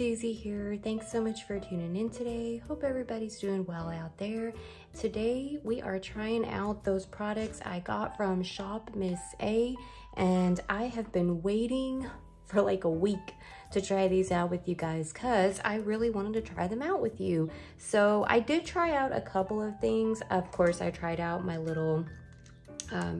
Susie here. Thanks so much for tuning in today. Hope everybody's doing well out there. Today we are trying out those products I got from SHOPMISSA, and I have been waiting for like a week to try these out with you guys because I really wanted to try them out with you. So I did try out a couple of things. Of course, I tried out my little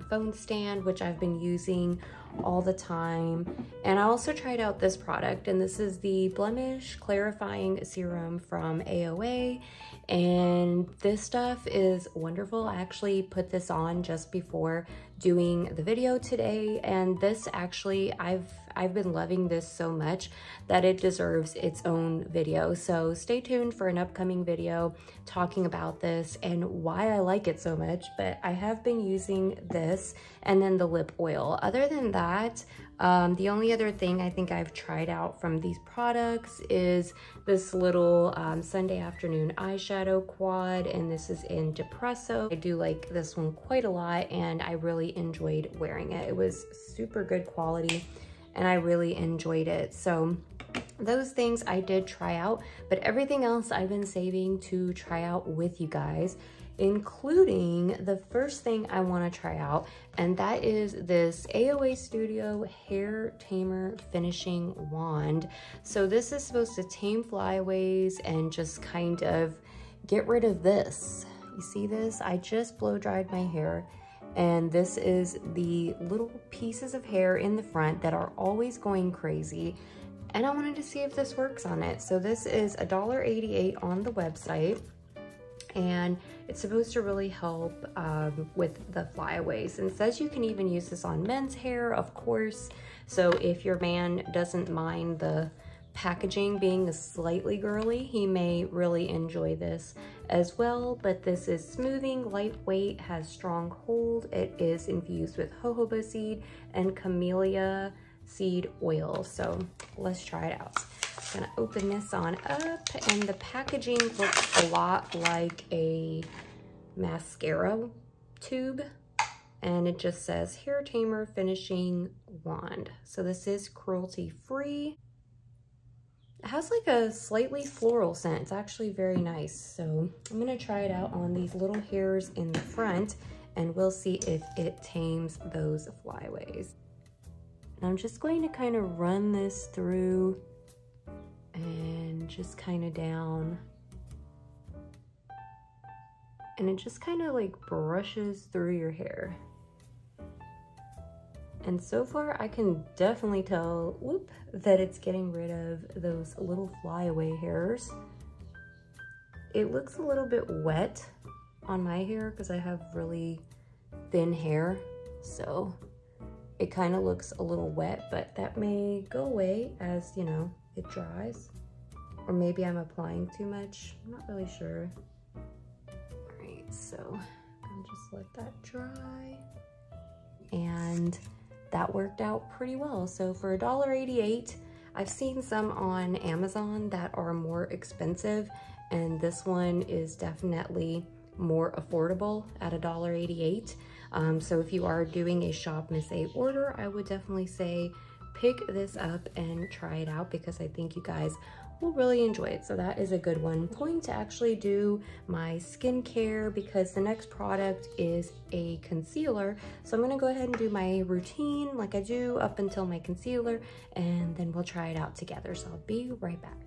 phone stand, which I've been using all the time, and I also tried out this product, and this is the Blemish Clarifying Serum from AOA, and this stuff is wonderful. I actually put this on just before doing the video today, and this actually, I've been loving this so much that it deserves its own video. So stay tuned for an upcoming video talking about this and why I like it so much. But I have been using this and then the lip oil. Other than that, the only other thing I think I've tried out from these products is this little Sunday afternoon eyeshadow quad, and this is in Depresso. I do like this one quite a lot, and I really enjoyed wearing it. It was super good quality, and I really enjoyed it. So those things I did try out, but everything else I've been saving to try out with you guys, including the first thing I want to try out, and that is this AOA Studio Hair Tamer Finishing Wand. So this is supposed to tame flyaways and just kind of get rid of this. You see this? I just blow dried my hair, and this is the little pieces of hair in the front that are always going crazy, and I wanted to see if this works on it. So this is $1.88 on the website, and it's supposed to really help with the flyaways, and says you can even use this on men's hair, of course. So if your man doesn't mind the packaging being slightly girly, he may really enjoy this as well. But this is smoothing, lightweight, has strong hold. It is infused with jojoba seed and camellia seed oil. So let's try it out. I'm gonna open this on up, and the packaging looks a lot like a mascara tube, and it just says Hair Tamer Finishing Wand. So this is cruelty free. It has like a slightly floral scent. It's actually very nice. So I'm gonna try it out on these little hairs in the front, and we'll see if it tames those flyaways. And I'm just going to kind of run this through and just kind of down, and it just kind of like brushes through your hair. And so far I can definitely tell, whoop, that it's getting rid of those little flyaway hairs. It looks a little bit wet on my hair because I have really thin hair, so it kind of looks a little wet, but that may go away as, you know, it dries. Or maybe I'm applying too much. I'm not really sure. All right, so I'll just let that dry. And that worked out pretty well. So for $1.88, I've seen some on Amazon that are more expensive, and this one is definitely more affordable at $1.88. So if you are doing a SHOPMISSA order, I would definitely say pick this up and try it out, because I think you guys will really enjoy it. So that is a good one. I'm going to actually do my skincare because the next product is a concealer. So I'm gonna go ahead and do my routine like I do up until my concealer, and then we'll try it out together. So I'll be right back.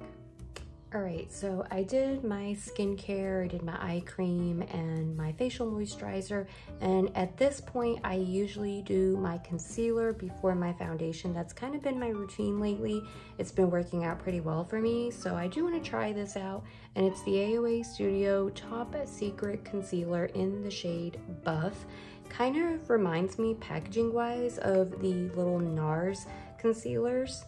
All right, so I did my skincare, I did my eye cream and my facial moisturizer, and at this point I usually do my concealer before my foundation. That's kind of been my routine lately. It's been working out pretty well for me, so I do want to try this out, and it's the AOA Studio Top Secret Concealer in the shade Buff. Kind of reminds me packaging wise of the little NARS concealers.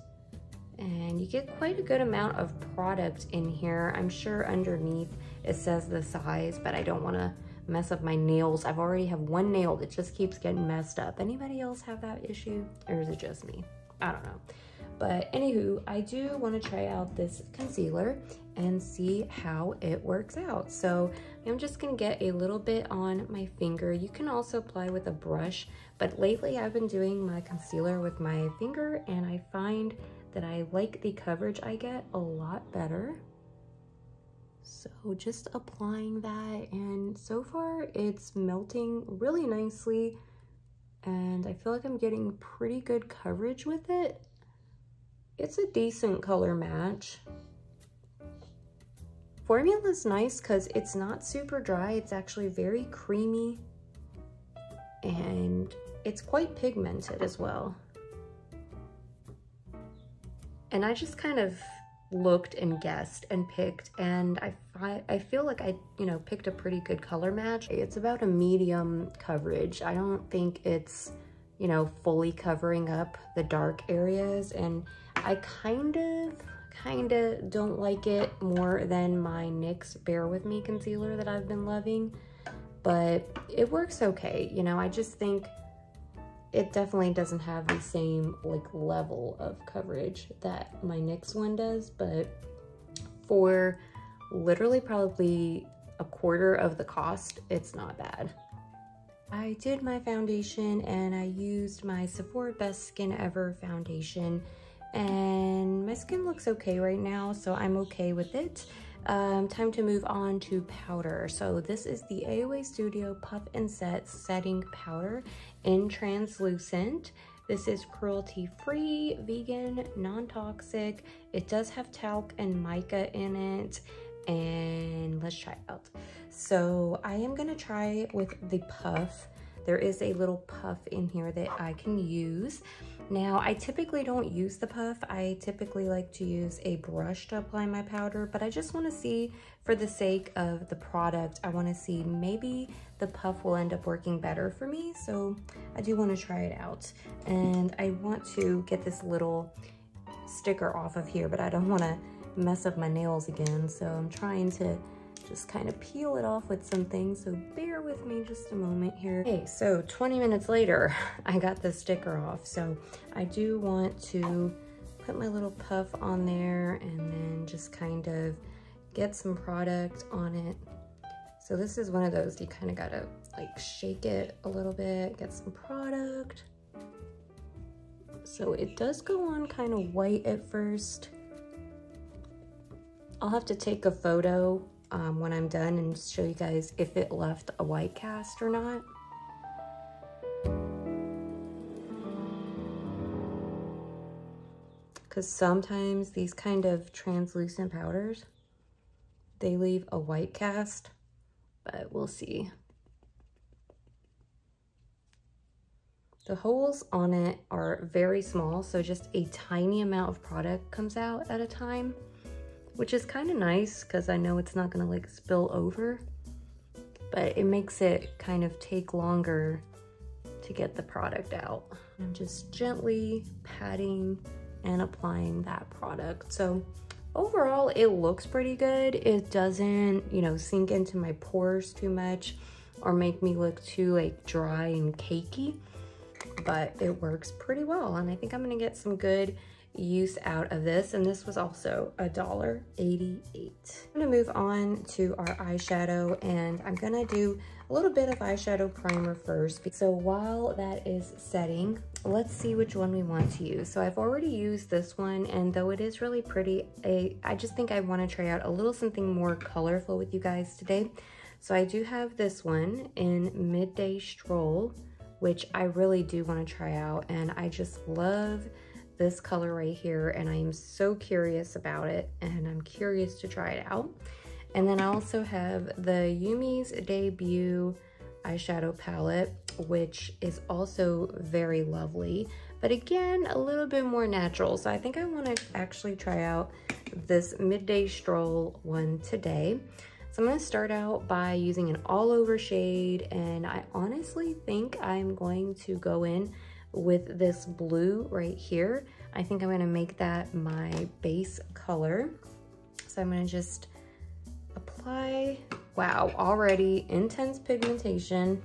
And you get quite a good amount of product in here. I'm sure underneath it says the size, but I don't want to mess up my nails. I've already have one nail that just keeps getting messed up. Anybody else have that issue, or is it just me? I don't know. But anywho, I do want to try out this concealer and see how it works out. So I'm just gonna get a little bit on my finger. You can also apply with a brush, but lately I've been doing my concealer with my finger, and I find that I like the coverage I get a lot better. So just applying that, and so far it's melting really nicely, and I feel like I'm getting pretty good coverage with it. It's a decent color match. Formula's nice because it's not super dry. It's actually very creamy, and it's quite pigmented as well. And I just kind of looked and guessed and picked, and I feel like I, you know, picked a pretty good color match. It's about a medium coverage. I don't think it's, you know, fully covering up the dark areas, and I kind of don't like it more than my NYX Bear With Me concealer that I've been loving, but it works okay. You know, I just think it definitely doesn't have the same like level of coverage that my NYX one does, but for literally probably a quarter of the cost, it's not bad. I did my foundation and I used my Sephora Best Skin Ever foundation, and my skin looks okay right now, so I'm okay with it. Time to move on to powder. So this is the AOA Studio Puff and Set Setting Powder in Translucent. This is cruelty-free, vegan, non-toxic. It does have talc and mica in it, and let's try it out. So I am gonna try with the puff. There is a little puff in here that I can use. Now, I typically don't use the puff. I typically like to use a brush to apply my powder, but I just want to see, for the sake of the product, I want to see maybe the puff will end up working better for me. So I do want to try it out. And I want to get this little sticker off of here, but I don't want to mess up my nails again. So I'm trying to just kind of peel it off with something, so bear with me just a moment here. Okay, so 20 minutes later, I got the sticker off. So I do want to put my little puff on there and then just kind of get some product on it. So this is one of those, you kind of gotta like shake it a little bit, get some product. So it does go on kind of white at first. I'll have to take a photo when I'm done and show you guys if it left a white cast or not. Because sometimes these kind of translucent powders, they leave a white cast, but we'll see. The holes on it are very small, so just a tiny amount of product comes out at a time, which is kind of nice because I know it's not gonna like spill over, but it makes it kind of take longer to get the product out. I'm just gently patting and applying that product. So overall, it looks pretty good. It doesn't, you know, sink into my pores too much or make me look too like dry and cakey, but it works pretty well. And I think I'm gonna get some good use out of this, and this was also $1.88. I'm gonna move on to our eyeshadow, and I'm gonna do a little bit of eyeshadow primer first. So while that is setting, let's see which one we want to use. So I've already used this one, and though it is really pretty, I just think I want to try out a little something more colorful with you guys today. So I do have this one in Midday Stroll, which I really do want to try out, and I just love this color right here, and I'm so curious about it, and I'm curious to try it out. And then I also have the Yumi's Debut eyeshadow palette, which is also very lovely, but again, a little bit more natural. So I think I want to actually try out this Midday Stroll one today. So I'm going to start out by using an all over shade, and I honestly think I'm going to go in with this blue right here. I think I'm gonna make that my base color. So I'm gonna just apply, wow, already intense pigmentation.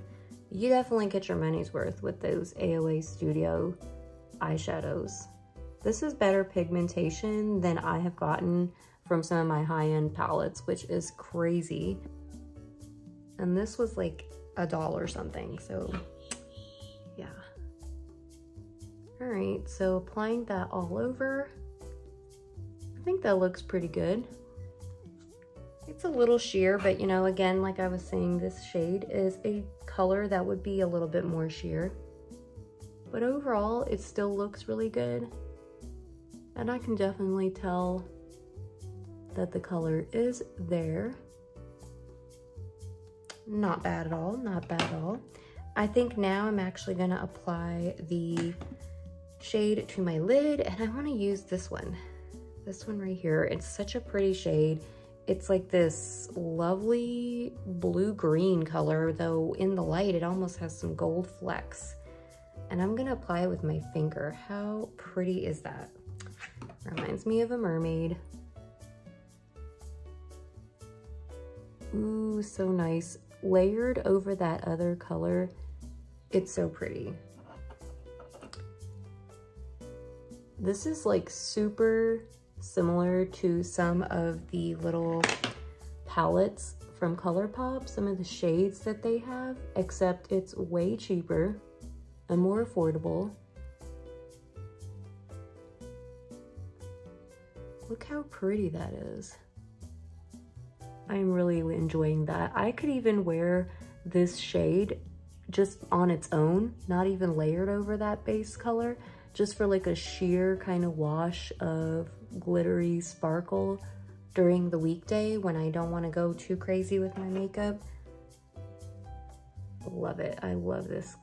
You definitely get your money's worth with those AOA Studio eyeshadows. This is better pigmentation than I have gotten from some of my high-end palettes, which is crazy. And this was like $1 something, so yeah. All right, so applying that all over. think that looks pretty good. It's a little sheer, but you know, again, like I was saying, this shade is a color that would be a little bit more sheer. But overall, it still looks really good. And I can definitely tell that the color is there. Not bad at all, not bad at all. I think now I'm actually gonna apply the shade to my lid, and I wanna use this one right here. It's such a pretty shade. It's like this lovely blue-green color, though in the light it almost has some gold flecks. And I'm gonna apply it with my finger. How pretty is that? Reminds me of a mermaid. Ooh, so nice. Layered over that other color. It's so pretty. This is like super similar to some of the little palettes from ColourPop, some of the shades that they have, except it's way cheaper and more affordable. Look how pretty that is. I'm really enjoying that. I could even wear this shade just on its own, not even layered over that base color, just for like a sheer kind of wash of glittery sparkle during the weekday when I don't want to go too crazy with my makeup. Love it. I love this.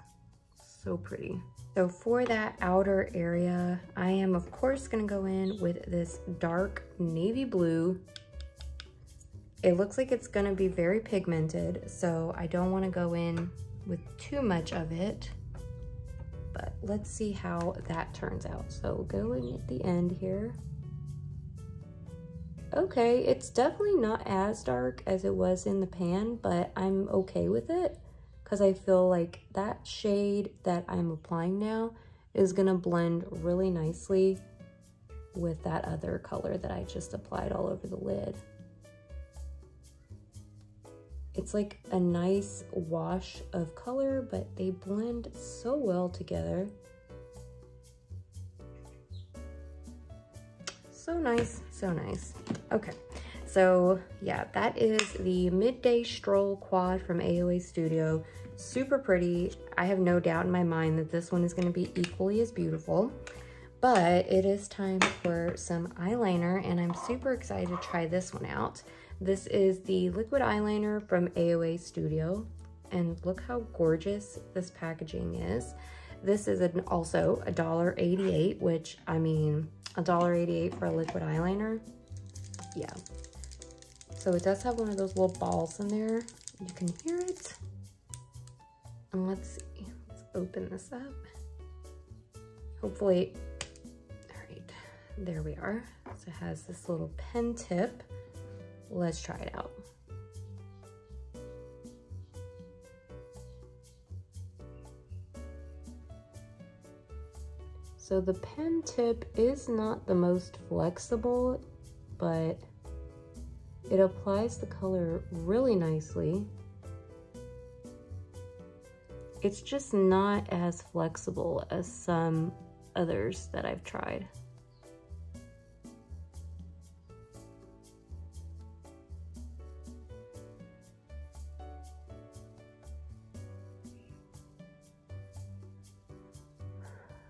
So pretty. So for that outer area, I am of course going to go in with this dark navy blue. It looks like it's going to be very pigmented, so I don't want to go in with too much of it. But let's see how that turns out. So going at the end here. Okay, it's definitely not as dark as it was in the pan, but I'm okay with it because I feel like that shade that I'm applying now is gonna blend really nicely with that other color that I just applied all over the lid. It's like a nice wash of color, but they blend so well together. So nice, so nice. Okay, so yeah, that is the Midday Stroll Quad from AOA Studio. Super pretty. I have no doubt in my mind that this one is going to be equally as beautiful. But it is time for some eyeliner, and I'm super excited to try this one out. This is the liquid eyeliner from AOA Studio, and look how gorgeous this packaging is. This is also $1.88, which, I mean, $1.88 for a liquid eyeliner. Yeah. So it does have one of those little balls in there. You can hear it. And let's see. Let's open this up. Hopefully, all right, there we are. So it has this little pen tip. Let's try it out. So the pen tip is not the most flexible, but it applies the color really nicely. It's just not as flexible as some others that I've tried.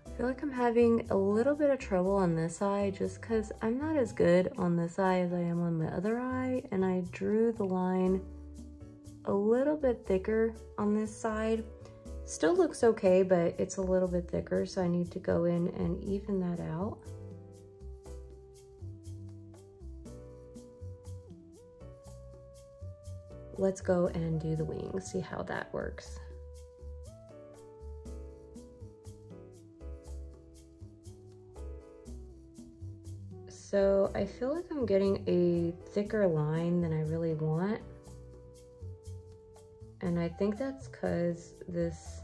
I feel like I'm having a little bit of trouble on this eye just because I'm not as good on this eye as I am on my other eye, and I drew the line a little bit thicker on this side. Still looks okay, but it's a little bit thicker, so I need to go in and even that out. Let's go and do the wings, see how that works. So I feel like I'm getting a thicker line than I really want. And I think that's because this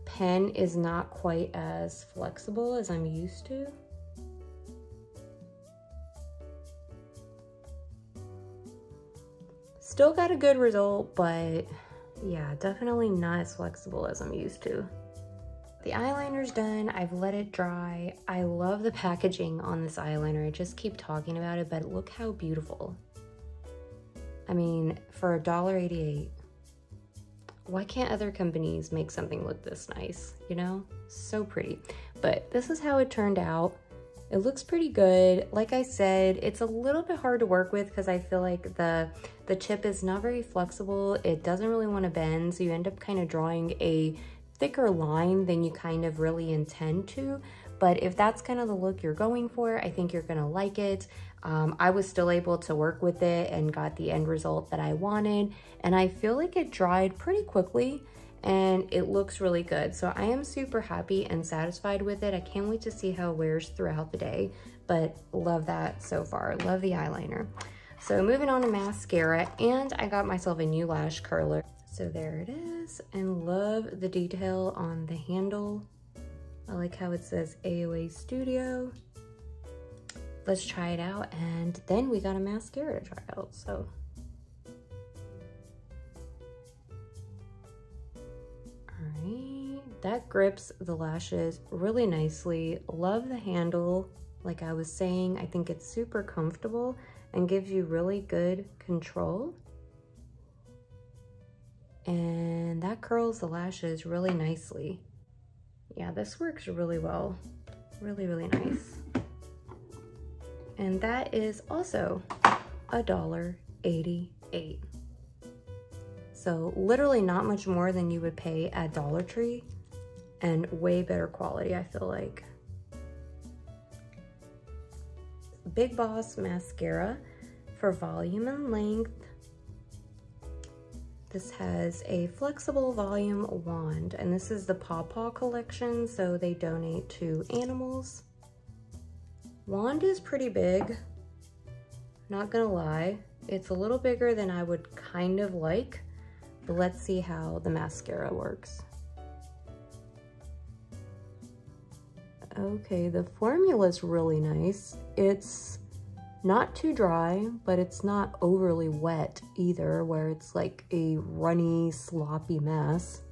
pen is not quite as flexible as I'm used to. Still got a good result, but yeah, definitely not as flexible as I'm used to. The eyeliner's done. I've let it dry. I love the packaging on this eyeliner. I just keep talking about it, but look how beautiful. I mean, for $1.88, why can't other companies make something look this nice, you know? So pretty. But this is how it turned out. It looks pretty good. Like I said, it's a little bit hard to work with because I feel like the tip is not very flexible. It doesn't really want to bend, so you end up kind of drawing a thicker line than you kind of really intend to. But if that's kind of the look you're going for, I think you're gonna like it. I was still able to work with it and got the end result that I wanted. And I feel like it dried pretty quickly and it looks really good. So I am super happy and satisfied with it. I can't wait to see how it wears throughout the day, but love that so far. Love the eyeliner. So moving on to mascara, and I got myself a new lash curler. So there it is, and love the detail on the handle. I like how it says AOA Studio. Let's try it out, and then we got a mascara to try out, so. All right, that grips the lashes really nicely. Love the handle. Like I was saying, I think it's super comfortable and gives you really good control. And that curls the lashes really nicely. Yeah, this works really well. Really, really nice. And that is also $1.88. So literally not much more than you would pay at Dollar Tree, and way better quality, I feel like. Big Boss mascara for volume and length. This has a flexible volume wand, and this is the Paw Paw collection, so they donate to animals. Wand is pretty big, not gonna lie. It's a little bigger than I would kind of like, but let's see how the mascara works. Okay, the formula's really nice. It's not too dry, but it's not overly wet either, where it's like a runny, sloppy mess.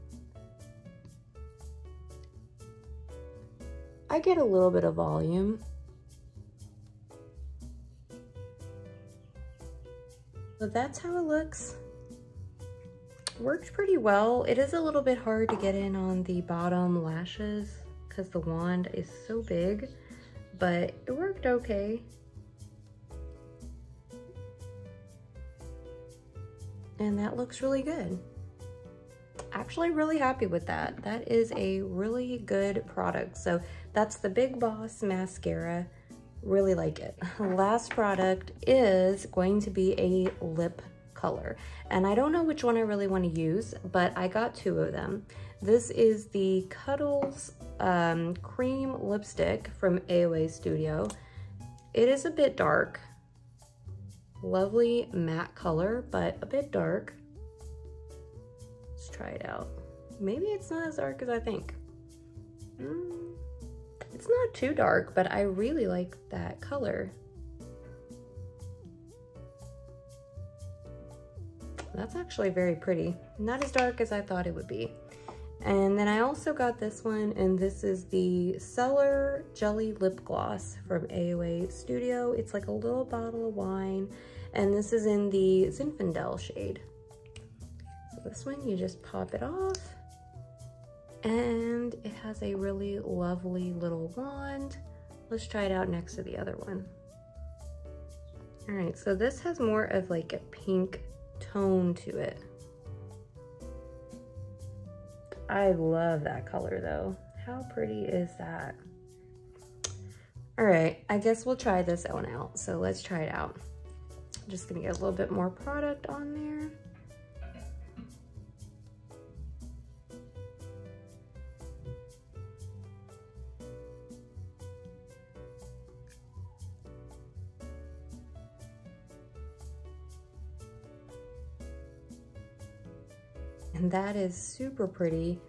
I get a little bit of volume. So that's how it looks. Worked pretty well. It is a little bit hard to get in on the bottom lashes because the wand is so big, but it worked okay. And that looks really good. Actually really happy with that. That is a really good product. So that's the Big Boss mascara. Really like it. Last product is going to be a lip color. And I don't know which one I really want to use, but I got two of them. This is the Cuddles Cream Lipstick from AOA Studio. It is a bit dark. Lovely matte color, but a bit dark. Let's try it out. Maybe it's not as dark as I think. It's not too dark, but I really like that color. That's actually very pretty. Not as dark as I thought it would be. And then I also got this one, and this is the Cellar Jelly Lip Gloss from AOA Studio. It's like a little bottle of wine, and this is in the Zinfandel shade. So this one, you just pop it off, and it has a really lovely little wand. Let's try it out next to the other one. All right, so this has more of like a pink tone to it. I love that color though. How pretty is that? All right, I guess we'll try this one out. So let's try it out. I'm just gonna get a little bit more product on there. And that is super pretty.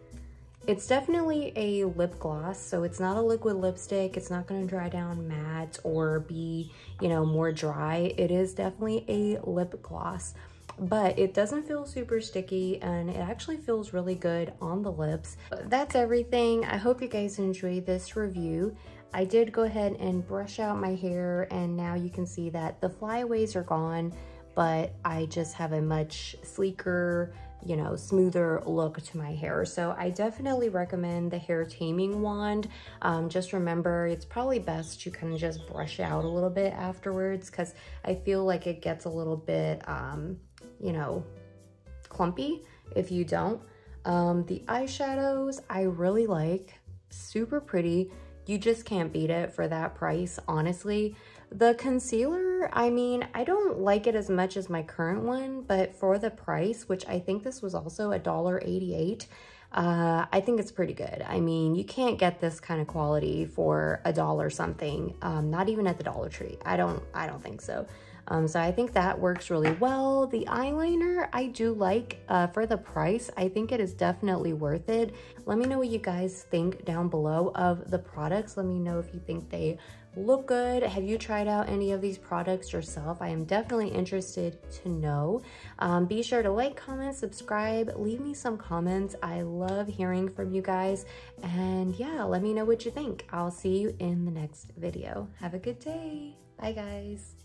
It's definitely a lip gloss, so it's not a liquid lipstick. It's not gonna dry down matte or be, you know, more dry. It is definitely a lip gloss. but it doesn't feel super sticky and it actually feels really good on the lips. That's everything. I hope you guys enjoyed this review. I did go ahead and brush out my hair, and now you can see that the flyaways are gone, but I just have a much sleeker, you know, smoother look to my hair. So I definitely recommend the hair taming wand. Just remember, it's probably best to kind of just brush out a little bit afterwards, because I feel like it gets a little bit, you know, clumpy if you don't. The eyeshadows I really like, super pretty. You just can't beat it for that price, honestly. The concealer, I mean, I don't like it as much as my current one, but for the price, which I think this was also $1.88, I think it's pretty good. I mean, you can't get this kind of quality for $1 something, not even at the Dollar Tree. I don't think so. So I think that works really well. The eyeliner I do like for the price. I think it is definitely worth it. Let me know what you guys think down below of the products. Let me know if you think they look good. Have you tried out any of these products yourself? I am definitely interested to know. Be sure to like, comment, subscribe, leave me some comments. I love hearing from you guys. And yeah, let me know what you think. I'll see you in the next video. Have a good day. Bye guys.